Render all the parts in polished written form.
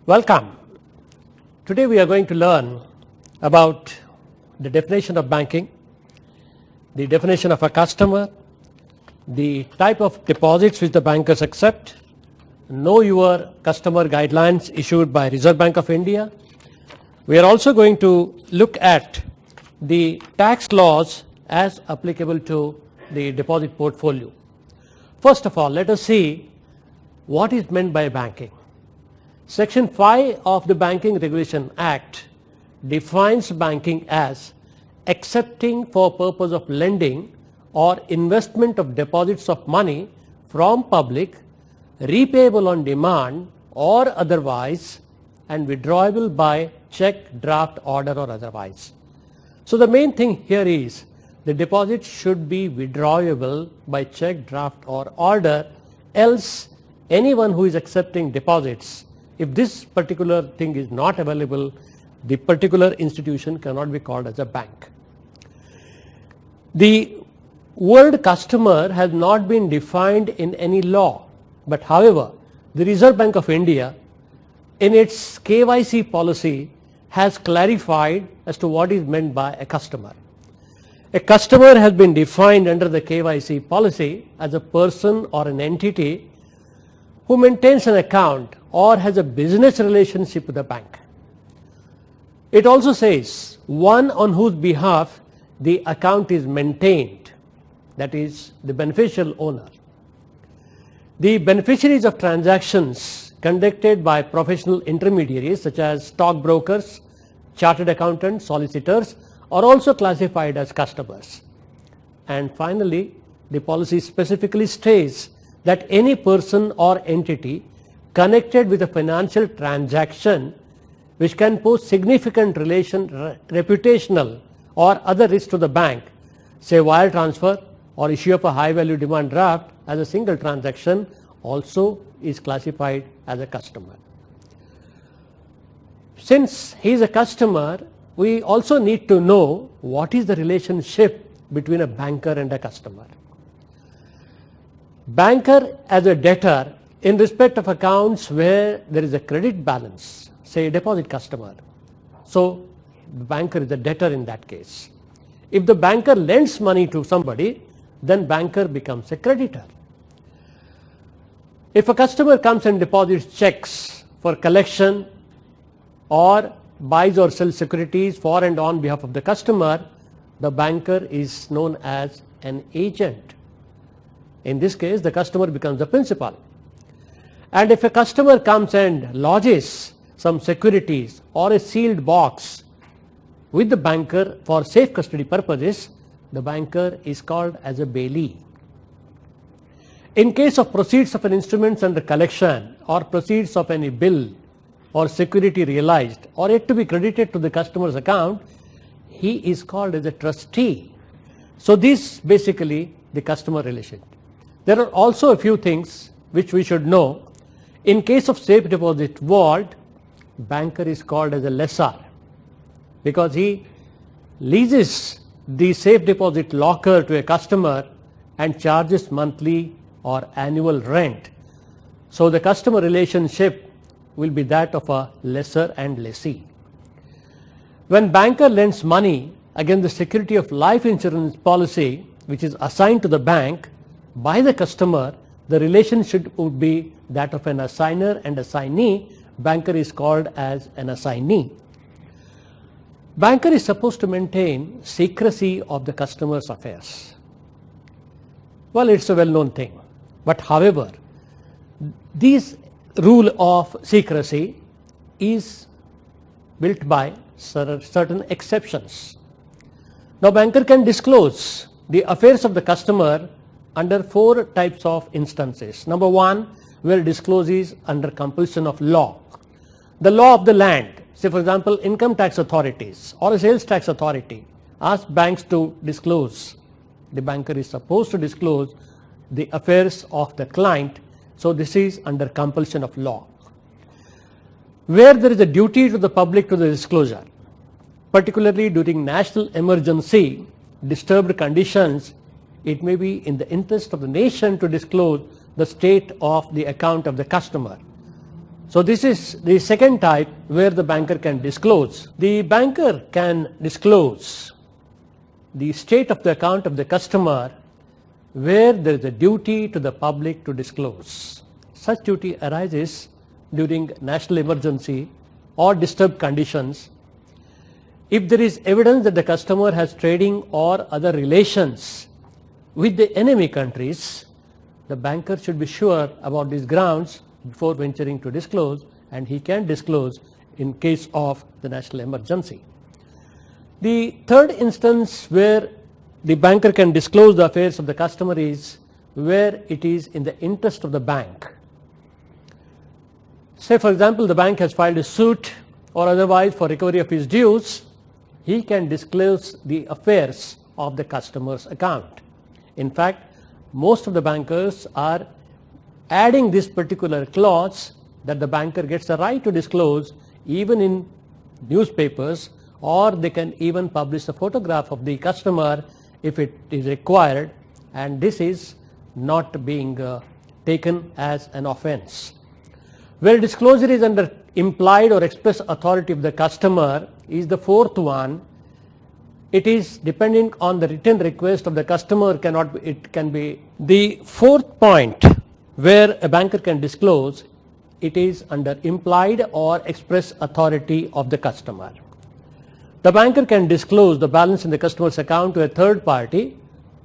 Welcome. Today we are going to learn about the definition of banking, the definition of a customer, the type of deposits which the bankers accept, know your customer guidelines issued by Reserve Bank of India. We are also going to look at the tax laws as applicable to the deposit portfolio. First of all, let us see what is meant by banking. Section 5 of the Banking Regulation Act defines banking as accepting for purpose of lending or investment of deposits of money from public, repayable on demand or otherwise, and withdrawable by check, draft, order or otherwise. So the main thing here is the deposit should be withdrawable by check, draft or order, else anyone who is accepting deposits, if this particular thing is not available, the particular institution cannot be called as a bank. The word customer has not been defined in any law, but however, the Reserve Bank of India in its KYC policy has clarified as to what is meant by a customer. A customer has been defined under the KYC policy as a person or an entity who maintains an account or has a business relationship with the bank. It also says one on whose behalf the account is maintained, that is the beneficial owner. The beneficiaries of transactions conducted by professional intermediaries such as stockbrokers, chartered accountants, solicitors are also classified as customers. And finally, the policy specifically states that any person or entity connected with a financial transaction which can pose significant reputational or other risk to the bank, say wire transfer or issue of a high value demand draft as a single transaction, also is classified as a customer. Since he is a customer, we also need to know what is the relationship between a banker and a customer. Banker as a debtor in respect of accounts where there is a credit balance, say a deposit customer. So the banker is a debtor in that case. If the banker lends money to somebody, then banker becomes a creditor. If a customer comes and deposits checks for collection or buys or sells securities for and on behalf of the customer, the banker is known as an agent. In this case, the customer becomes the principal. And if a customer comes and lodges some securities or a sealed box with the banker for safe custody purposes, the banker is called as a bailee. In case of proceeds of an instrument under collection or proceeds of any bill or security realized or yet to be credited to the customer's account, he is called as a trustee. So this basically the customer relation. There are also a few things which we should know. In case of safe deposit vault, banker is called as a lessor because he leases the safe deposit locker to a customer and charges monthly or annual rent. So the customer relationship will be that of a lessor and lessee. When banker lends money against the security of life insurance policy which is assigned to the bank by the customer, the relationship would be that of an assigner and assignee. Banker is called as an assignee. Banker is supposed to maintain secrecy of the customer's affairs. Well, it's a well-known thing. But however, this rule of secrecy is built by certain exceptions. Now, banker can disclose the affairs of the customer under 4 types of instances. Number 1, where disclose is under compulsion of law. The law of the land, say for example income tax authorities or a sales tax authority ask banks to disclose. The banker is supposed to disclose the affairs of the client. So this is under compulsion of law. Where there is a duty to the public to the disclosure, particularly during national emergency, disturbed conditions, it may be in the interest of the nation to disclose the state of the account of the customer. So this is the second type where the banker can disclose. The banker can disclose the state of the account of the customer where there is a duty to the public to disclose. Such duty arises during national emergency or disturbed conditions. If there is evidence that the customer has trading or other relations with the enemy countries, the banker should be sure about these grounds before venturing to disclose, and he can disclose in case of the national emergency. The third instance where the banker can disclose the affairs of the customer is where it is in the interest of the bank. Say for example, the bank has filed a suit or otherwise for recovery of his dues, he can disclose the affairs of the customer's account. In fact, most of the bankers are adding this particular clause that the banker gets the right to disclose even in newspapers, or they can even publish a photograph of the customer if it is required, and this is not being taken as an offense. Where disclosure is under implied or express authority of the customer is the fourth one. It is depending on the written request of the customer, it can be. The fourth point where a banker can disclose, it is under implied or express authority of the customer. The banker can disclose the balance in the customer's account to a third party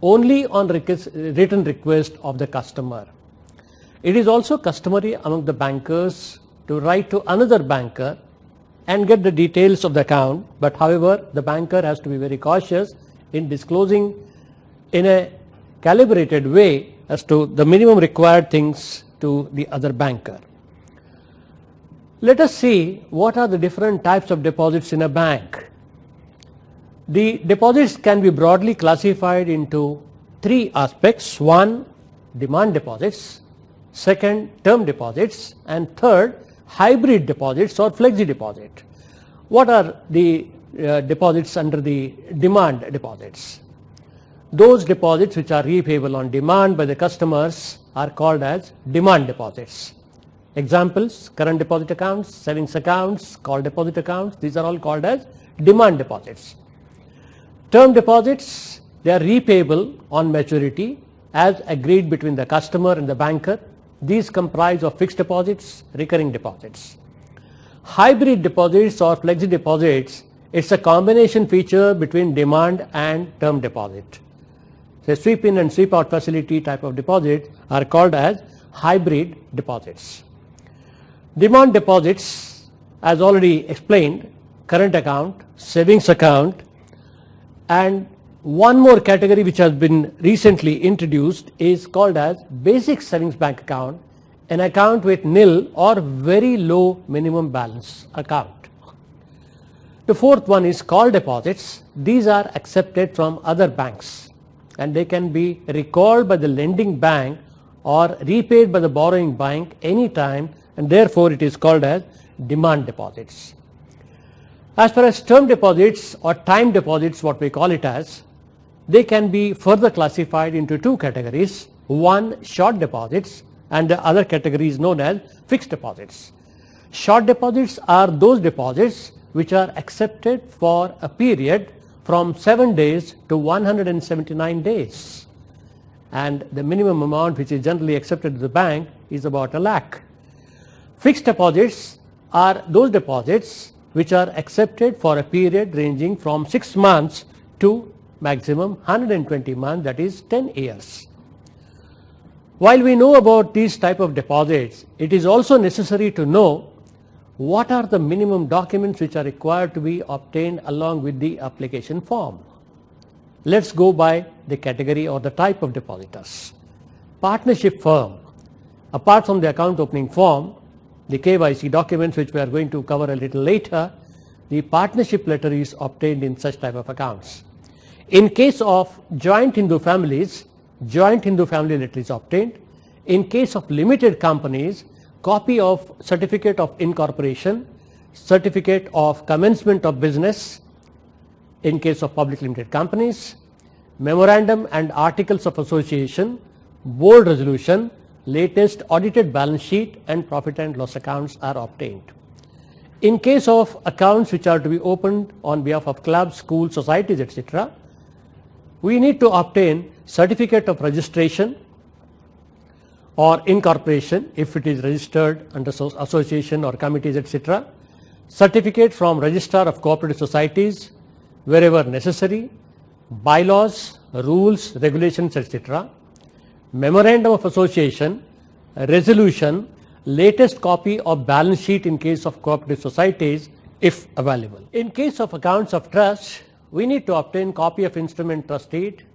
only on written request of the customer. It is also customary among the bankers to write to another banker and get the details of the account, but however, the banker has to be very cautious in disclosing in a calibrated way as to the minimum required things to the other banker. Let us see what are the different types of deposits in a bank. The deposits can be broadly classified into three aspects. One, demand deposits. Second, term deposits. And third, hybrid deposits or flexi deposit. What are the deposits under the demand deposits? Those deposits which are repayable on demand by the customers are called as demand deposits. Examples: current deposit accounts, savings accounts, call deposit accounts, these are all called as demand deposits. Term deposits, they are repayable on maturity as agreed between the customer and the banker. These comprise of fixed deposits, recurring deposits. Hybrid deposits or flexi deposits, it's a combination feature between demand and term deposit. So sweep in and sweep out facility type of deposits are called as hybrid deposits. Demand deposits, as already explained, current account, savings account, and one more category which has been recently introduced is called as basic savings bank account, an account with nil or very low minimum balance account. The fourth one is call deposits. These are accepted from other banks and they can be recalled by the lending bank or repaid by the borrowing bank anytime, and therefore it is called as demand deposits. As far as term deposits or time deposits, what we call it as, they can be further classified into two categories. One, short deposits, and the other category is known as fixed deposits. Short deposits are those deposits which are accepted for a period from 7 days to 179 days, and the minimum amount which is generally accepted to the bank is about 1 lakh. Fixed deposits are those deposits which are accepted for a period ranging from 6 months to maximum 120 months, that is 10 years. While we know about these type of deposits, it is also necessary to know what are the minimum documents which are required to be obtained along with the application form. Let's go by the category or the type of depositors. Partnership firm, apart from the account opening form, the KYC documents which we are going to cover a little later, the partnership letter is obtained in such type of accounts. In case of joint Hindu families, joint Hindu family letter is obtained. In case of limited companies, copy of certificate of incorporation, certificate of commencement of business. In case of public limited companies, memorandum and articles of association, board resolution, latest audited balance sheet and profit and loss accounts are obtained. In case of accounts which are to be opened on behalf of clubs, schools, societies, etc., we need to obtain certificate of registration or incorporation if it is registered under association or committees, etc., certificate from registrar of cooperative societies wherever necessary, bylaws, rules, regulations, etc., memorandum of association, resolution, latest copy of balance sheet in case of cooperative societies if available. In case of accounts of trust, we need to obtain copy of instrument trust deed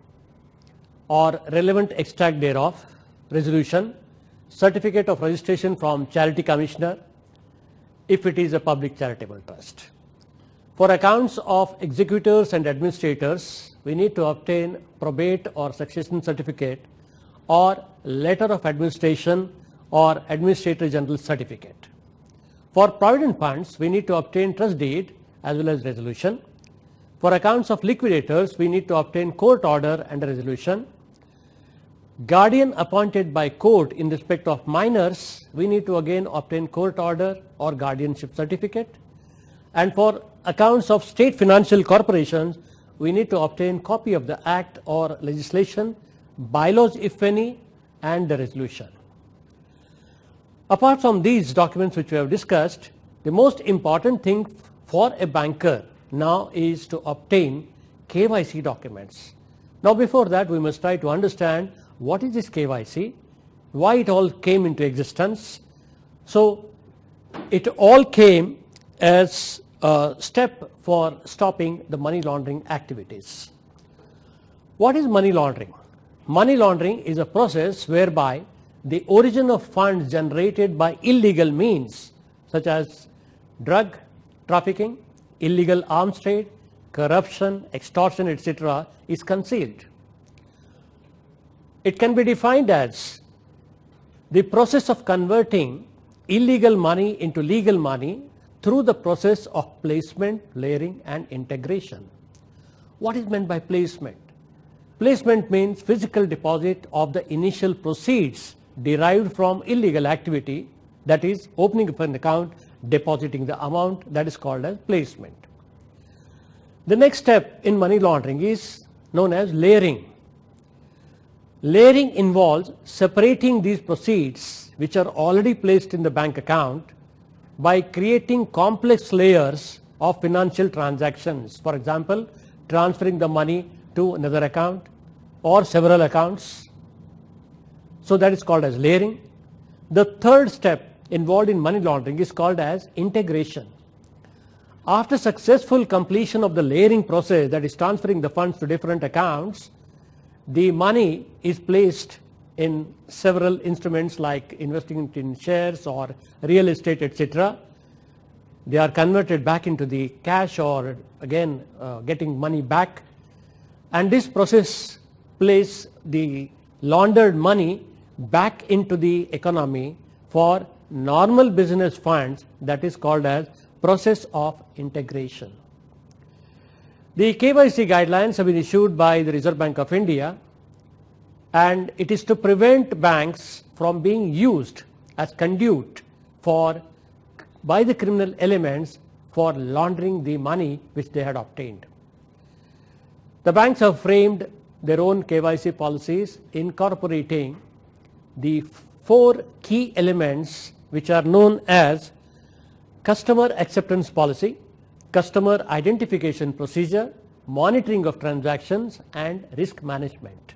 or relevant extract thereof, resolution, certificate of registration from charity commissioner if it is a public charitable trust. For accounts of executors and administrators, we need to obtain probate or succession certificate or letter of administration or administrator general certificate. For provident funds, we need to obtain trust deed as well as resolution. For accounts of liquidators, we need to obtain court order and a resolution. Guardian appointed by court in respect of minors, we need to again obtain court order or guardianship certificate. And for accounts of state financial corporations, we need to obtain copy of the act or legislation, bylaws if any, and the resolution. Apart from these documents which we have discussed, the most important thing for a banker now is to obtain KYC documents. Now before that, we must try to understand what is this KYC, why it all came into existence. So it all came as a step for stopping the money laundering activities. What is money laundering? Money laundering is a process whereby the origin of funds generated by illegal means such as drug trafficking, illegal arms trade, corruption, extortion, etc. is concealed. It can be defined as the process of converting illegal money into legal money through the process of placement, layering, and integration. What is meant by placement? Placement means physical deposit of the initial proceeds derived from illegal activity, that is opening up an account, depositing the amount, that is called as placement. The next step in money laundering is known as layering. Layering involves separating these proceeds which are already placed in the bank account by creating complex layers of financial transactions. For example, transferring the money to another account or several accounts. So that is called as layering. The third step involved in money laundering is called as integration. After successful completion of the layering process, that is transferring the funds to different accounts, the money is placed in several instruments like investing in shares or real estate, etc. They are converted back into the cash or again getting money back, and this process places the laundered money back into the economy for normal business funds, that is called as process of integration. The KYC guidelines have been issued by the Reserve Bank of India, and it is to prevent banks from being used as conduit by the criminal elements for laundering the money which they had obtained. The banks have framed their own KYC policies incorporating the 4 key elements which are known as customer acceptance policy, customer identification procedure, monitoring of transactions, and risk management.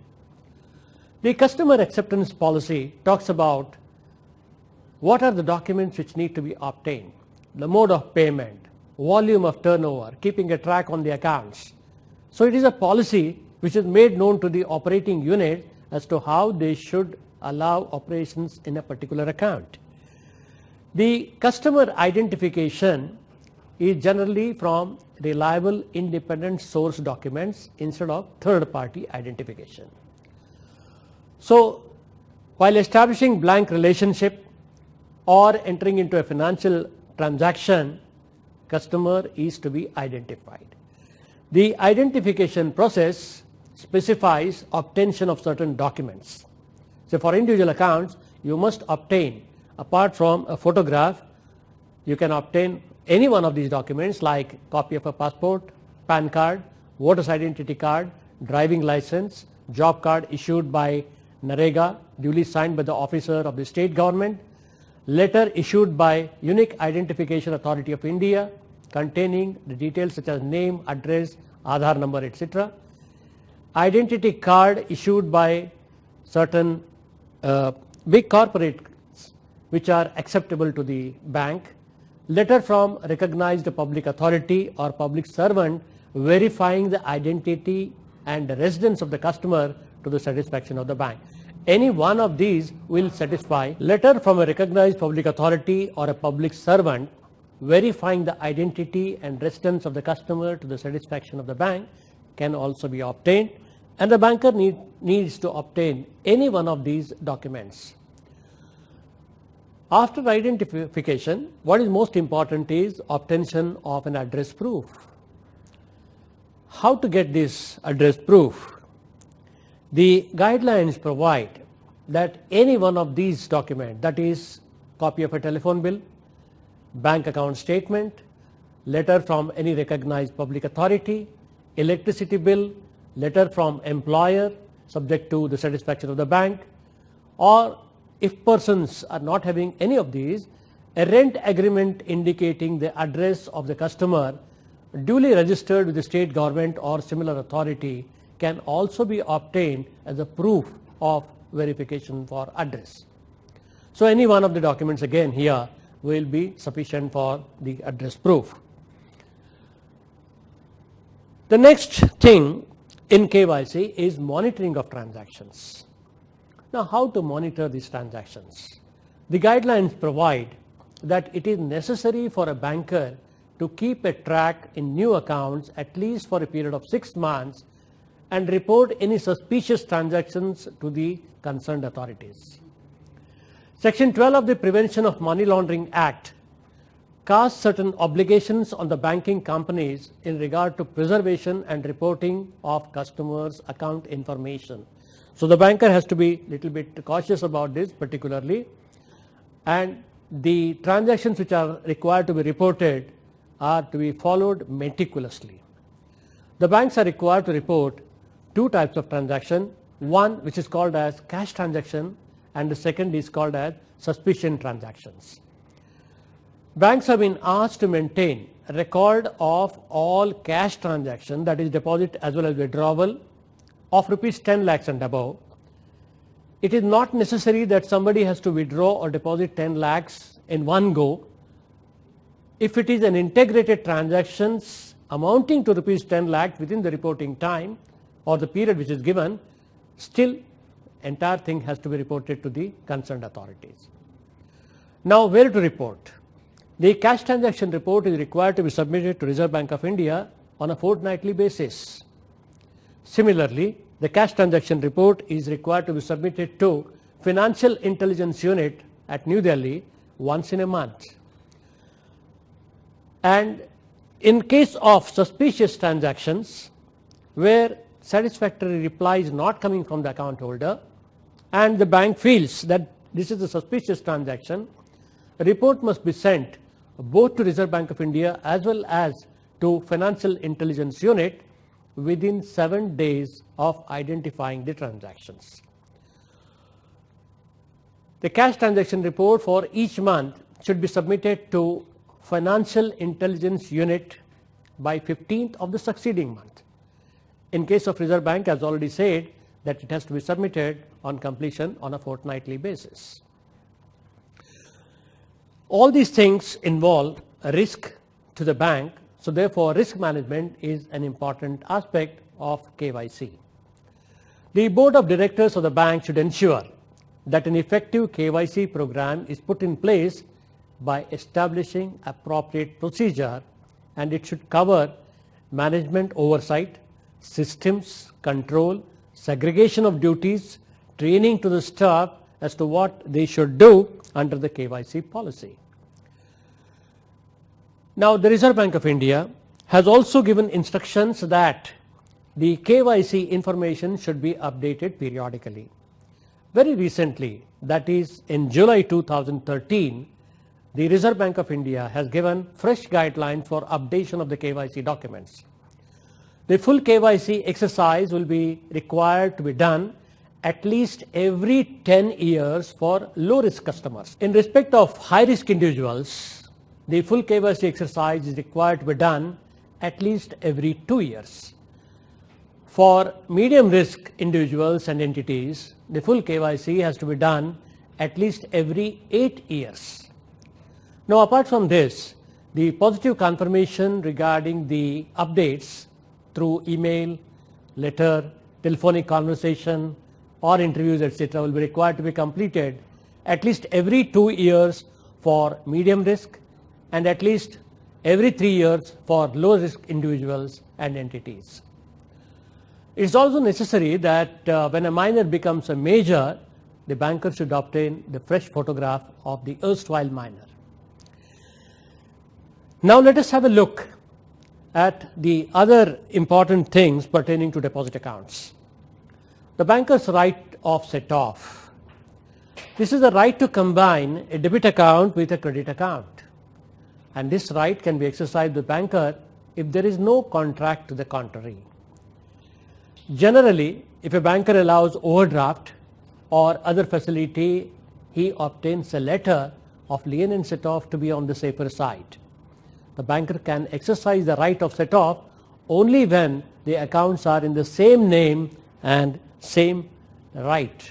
The customer acceptance policy talks about what are the documents which need to be obtained, the mode of payment, volume of turnover, keeping a track on the accounts. So it is a policy which is made known to the operating unit as to how they should allow operations in a particular account. The customer identification is generally from reliable independent source documents instead of third-party identification. So while establishing blank relationship or entering into a financial transaction, customer is to be identified. The identification process specifies obtention of certain documents. So for individual accounts, you must obtain, apart from a photograph, you can obtain any one of these documents like copy of a passport, PAN card, voter's identity card, driving license, job card issued by NREGA, duly signed by the officer of the state government, letter issued by Unique Identification Authority of India containing the details such as name, address, Aadhaar number, etc. Identity card issued by certain big corporates which are acceptable to the bank, letter from recognized public authority or public servant verifying the identity and residence of the customer to the satisfaction of the bank. Any one of these will satisfy. Letter from a recognized public authority or a public servant verifying the identity and residence of the customer to the satisfaction of the bank can also be obtained, and the banker needs to obtain any one of these documents. After identification, what is most important is obtention of an address proof. How to get this address proof? The guidelines provide that any one of these documents, that is copy of a telephone bill, bank account statement, letter from any recognized public authority, electricity bill, letter from employer subject to the satisfaction of the bank, or if persons are not having any of these, a rent agreement indicating the address of the customer duly registered with the state government or similar authority can also be obtained as a proof of verification for address. So any one of the documents again here will be sufficient for the address proof. The next thing in KYC is monitoring of transactions. Now, how to monitor these transactions? The guidelines provide that it is necessary for a banker to keep a track in new accounts at least for a period of 6 months and report any suspicious transactions to the concerned authorities. Section 12 of the Prevention of Money Laundering Act casts certain obligations on the banking companies in regard to preservation and reporting of customers' account information. So the banker has to be a little bit cautious about this particularly, and the transactions which are required to be reported are to be followed meticulously. The banks are required to report 2 types of transaction, one which is called as cash transaction and the second is called as suspicion transactions. Banks have been asked to maintain a record of all cash transaction, that is deposit as well as withdrawal, of rupees 10 lakhs and above. It is not necessary that somebody has to withdraw or deposit 10 lakhs in one go. If it is an integrated transactions amounting to rupees 10 lakhs within the reporting time or the period which is given, still entire thing has to be reported to the concerned authorities. Now, where to report? The cash transaction report is required to be submitted to Reserve Bank of India on a fortnightly basis. Similarly, the cash transaction report is required to be submitted to Financial Intelligence Unit at New Delhi once in a month. And in case of suspicious transactions where satisfactory reply is not coming from the account holder and the bank feels that this is a suspicious transaction, a report must be sent both to Reserve Bank of India as well as to Financial Intelligence Unit within 7 days of identifying the transactions. The cash transaction report for each month should be submitted to Financial Intelligence Unit by 15th of the succeeding month. In case of Reserve Bank, as already said, that it has to be submitted on completion on a fortnightly basis. All these things involve a risk to the bank, so therefore risk management is an important aspect of KYC. The board of directors of the bank should ensure that an effective KYC program is put in place by establishing appropriate procedure, and it should cover management oversight, systems control, segregation of duties, training to the staff as to what they should do under the KYC policy. Now, the Reserve Bank of India has also given instructions that the KYC information should be updated periodically. Very recently, that is in July 2013, the Reserve Bank of India has given fresh guidelines for updation of the KYC documents. The full KYC exercise will be required to be done at least every 10 years for low-risk customers. In respect of high-risk individuals, the full KYC exercise is required to be done at least every 2 years. For medium-risk individuals and entities, the full KYC has to be done at least every 8 years. Now, apart from this, the positive confirmation regarding the updates through email, letter, telephonic conversation, or interviews, etc., will be required to be completed at least every 2 years for medium risk and at least every 3 years for low risk individuals and entities. It is also necessary that when a minor becomes a major, the banker should obtain the fresh photograph of the erstwhile minor. Now let us have a look at the other important things pertaining to deposit accounts. The banker's right of set-off. This is the right to combine a debit account with a credit account, and this right can be exercised by the banker if there is no contract to the contrary. Generally, if a banker allows overdraft or other facility, he obtains a letter of lien and set-off to be on the safer side. The banker can exercise the right of set-off only when the accounts are in the same name and same right.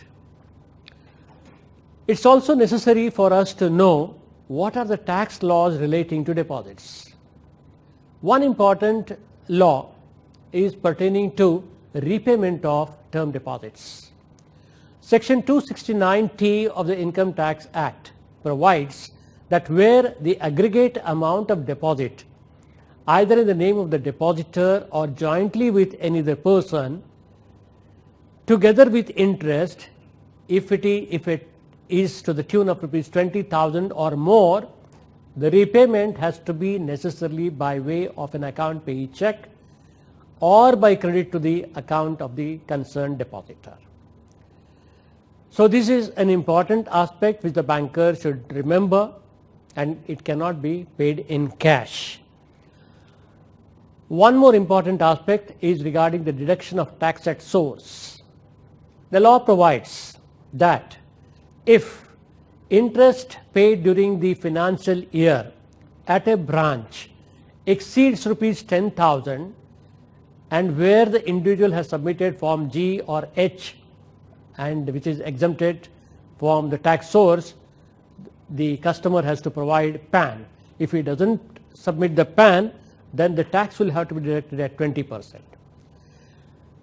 It's also necessary for us to know what are the tax laws relating to deposits. One important law is pertaining to repayment of term deposits. Section 269T of the Income Tax Act provides that where the aggregate amount of deposit, either in the name of the depositor or jointly with any other person, together with interest, if it is to the tune of rupees 20,000 or more, the repayment has to be necessarily by way of an account payee check or by credit to the account of the concerned depositor. So this is an important aspect which the banker should remember, and it cannot be paid in cash. One more important aspect is regarding the deduction of tax at source. The law provides that if interest paid during the financial year at a branch exceeds rupees 10,000, and where the individual has submitted form G or H and which is exempted from the tax source, the customer has to provide PAN. If he doesn't submit the PAN, then the tax will have to be deducted at 20%.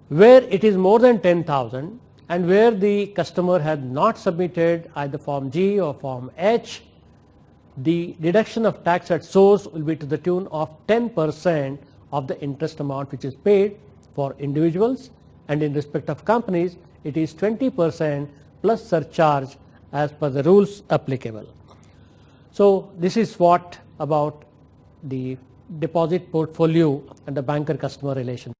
Where it is more than 10,000 and where the customer had not submitted either form G or form H, the deduction of tax at source will be to the tune of 10% of the interest amount which is paid for individuals, and in respect of companies it is 20% plus surcharge as per the rules applicable. So this is what about the deposit portfolio and the banker customer relation.